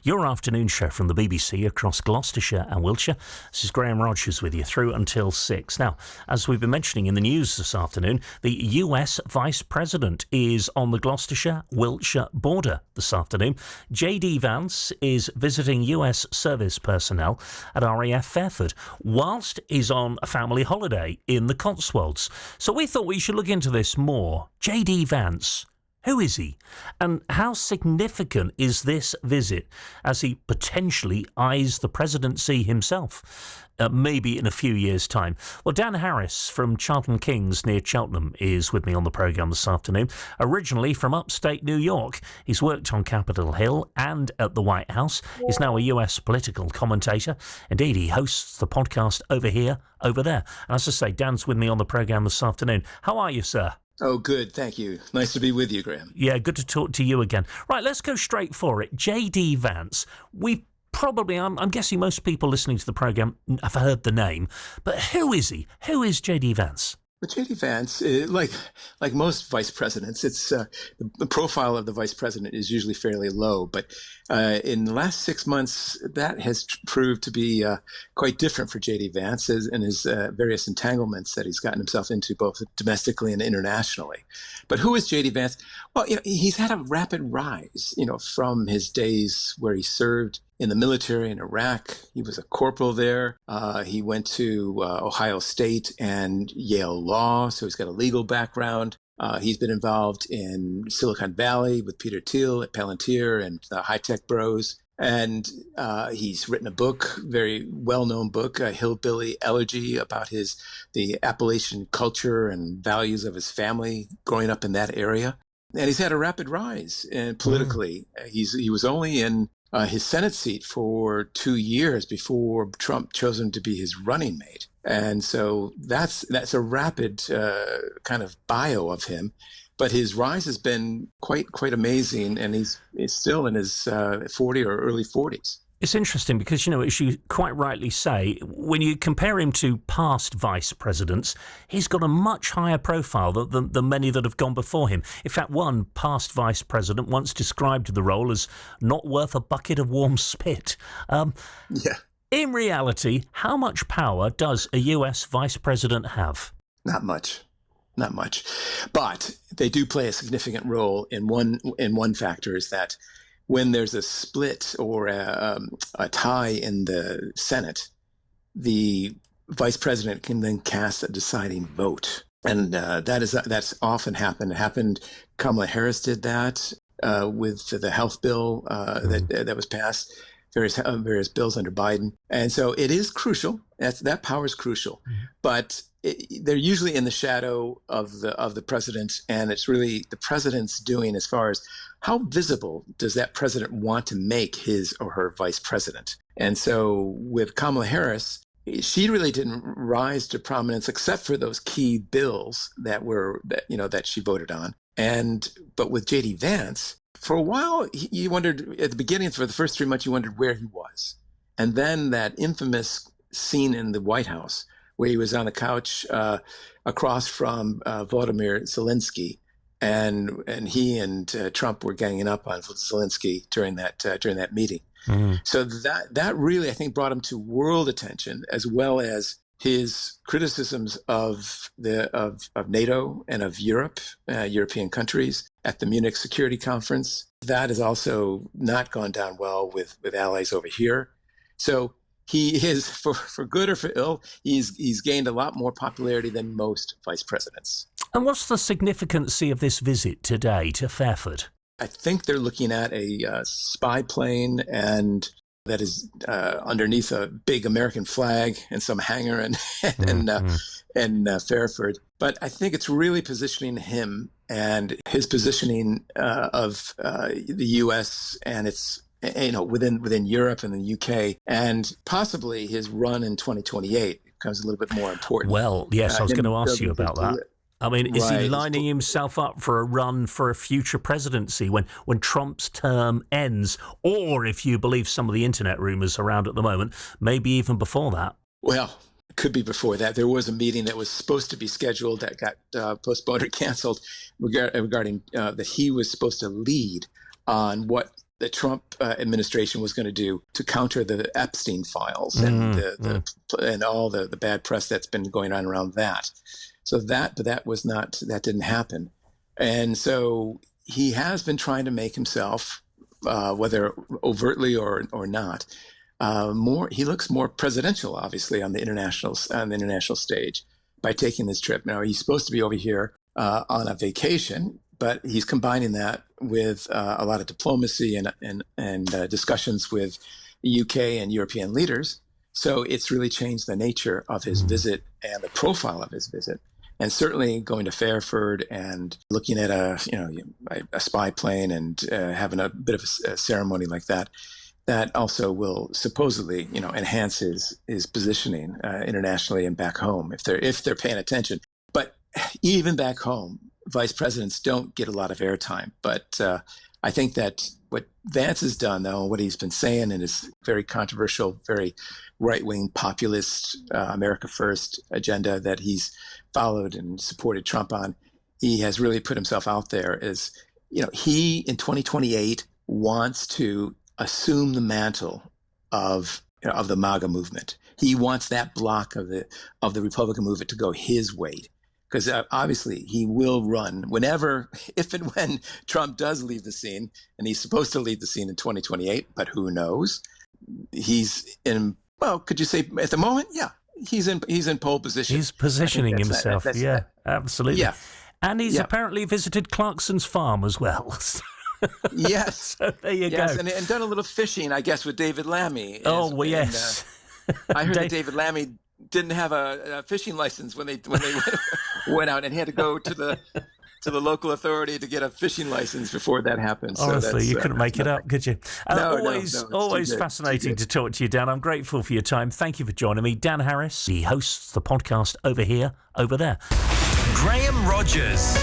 your afternoon show from the BBC across Gloucestershire and Wiltshire. This is Graham Rogers with you through until 6. Now, as we've been mentioning in the news this afternoon, the US Vice President is on the Gloucestershire-Wiltshire border this afternoon. JD Vance is visiting US service personnel at RAF Fairford, whilst he's on a family holiday in the Cotswolds. So we thought we should look into this more. JD Vance. Who is he? And how significant is this visit as he potentially eyes the presidency himself? Maybe in a few years' time. Well, Dan Harris from Charlton Kings near Cheltenham is with me on the programme this afternoon. Originally from upstate New York, he's worked on Capitol Hill and at the White House. He's now a US political commentator. Indeed, he hosts the podcast Over Here, Over There. And as I say, Dan's with me on the programme this afternoon. How are you, sir? Oh, good. Thank you. Nice to be with you, Graham. Yeah, good to talk to you again. Right, let's go straight for it. JD Vance. We've probably, I'm guessing most people listening to the programme have heard the name, but who is he? Who is JD Vance? Well, JD Vance, like most vice presidents, it's the profile of the vice president is usually fairly low. But in the last 6 months, that has proved to be quite different for JD Vance and his various entanglements that he's gotten himself into, both domestically and internationally. But who is JD Vance? Well, he's had a rapid rise, from his days where he served in the military in Iraq. He was a corporal there. He went to Ohio State and Yale Law, so he's got a legal background. He's been involved in Silicon Valley with Peter Thiel at Palantir and the High Tech Bros. And he's written a book, very well-known book, Hillbilly Elegy, about the Appalachian culture and values of his family growing up in that area. And he's had a rapid rise politically. He was only in his Senate seat for 2 years before Trump chose him to be his running mate. And so that's a rapid kind of bio of him. But his rise has been quite amazing, and he's still in his 40 or early 40s. It's interesting because, as you quite rightly say, when you compare him to past vice presidents, he's got a much higher profile than many that have gone before him. In fact, one past vice president once described the role as not worth a bucket of warm spit. Yeah. In reality, how much power does a US vice president have? Not much. But they do play a significant role in one factor is that when there's a split or a tie in the Senate, the vice president can then cast a deciding vote. And that's often happened. It happened, Kamala Harris did that with the health bill that was passed, various bills under Biden. And so it is crucial. That power is crucial. But they're usually in the shadow of the president, and it's really the president's doing as far as how visible does that president want to make his or her vice president. And so with Kamala Harris, she really didn't rise to prominence except for those key bills that she voted on. But with JD Vance, for a while, you wondered at the beginning, for the first 3 months, you wondered where he was. And then that infamous scene in the White House where he was on the couch across from Volodymyr Zelensky, and he and Trump were ganging up on Zelensky during that meeting. So that really, I think, brought him to world attention, as well as his criticisms of NATO and of Europe, European countries at the Munich Security Conference. That has also not gone down well with allies over here. So he is, for good or for ill, he's gained a lot more popularity than most vice presidents. And what's the significance of this visit today to Fairford? I think they're looking at a spy plane, and that is underneath a big American flag and some hangar in Fairford. But I think it's really positioning him and his positioning of the U.S. and its within Europe and the UK, and possibly his run in 2028 becomes a little bit more important. Well, yes, I was going to ask you about that. I mean, is he lining himself up for a run for a future presidency when Trump's term ends? Or, if you believe some of the internet rumors around at the moment, maybe even before that? Well, it could be before that. There was a meeting that was supposed to be scheduled that got postponed or canceled regarding that he was supposed to lead on what the Trump administration was going to do to counter the Epstein files and and all the bad press that's been going on around that. So that didn't happen. And so he has been trying to make himself, whether overtly or not, he looks more presidential, obviously, on the international stage by taking this trip. Now, he's supposed to be over here on a vacation, but he's combining that with a lot of diplomacy and discussions with the UK and European leaders. So it's really changed the nature of his visit and the profile of his visit. And certainly going to Fairford and looking at a spy plane and having a bit of a ceremony like that, that also will supposedly enhance his positioning internationally and back home if they're paying attention. But even back home, vice presidents don't get a lot of airtime. But I think that what Vance has done, though, what he's been saying in his very controversial, very right-wing populist America First agenda that he's followed and supported Trump on, he has really put himself out there as, he in 2028 wants to assume the mantle of the MAGA movement. He wants that block of the Republican movement to go his way. Because obviously he will run if and when Trump does leave the scene, and he's supposed to leave the scene in 2028, but who knows? He's in, could you say at the moment? Yeah, he's in pole position. He's positioning himself. Absolutely. Yeah. And he's apparently visited Clarkson's farm as well. Yes. So there you go. And done a little fishing, I guess, with David Lammy. Yes. I heard that David Lammy didn't have a fishing license when they went out, and he had to go to the local authority to get a fishing license before that happened. Honestly, so you couldn't make it up, could you? Always fascinating to talk to you, Dan. I'm grateful for your time. Thank you for joining me. Dan Harris, he hosts the podcast Over Here, Over There. Graham Rogers.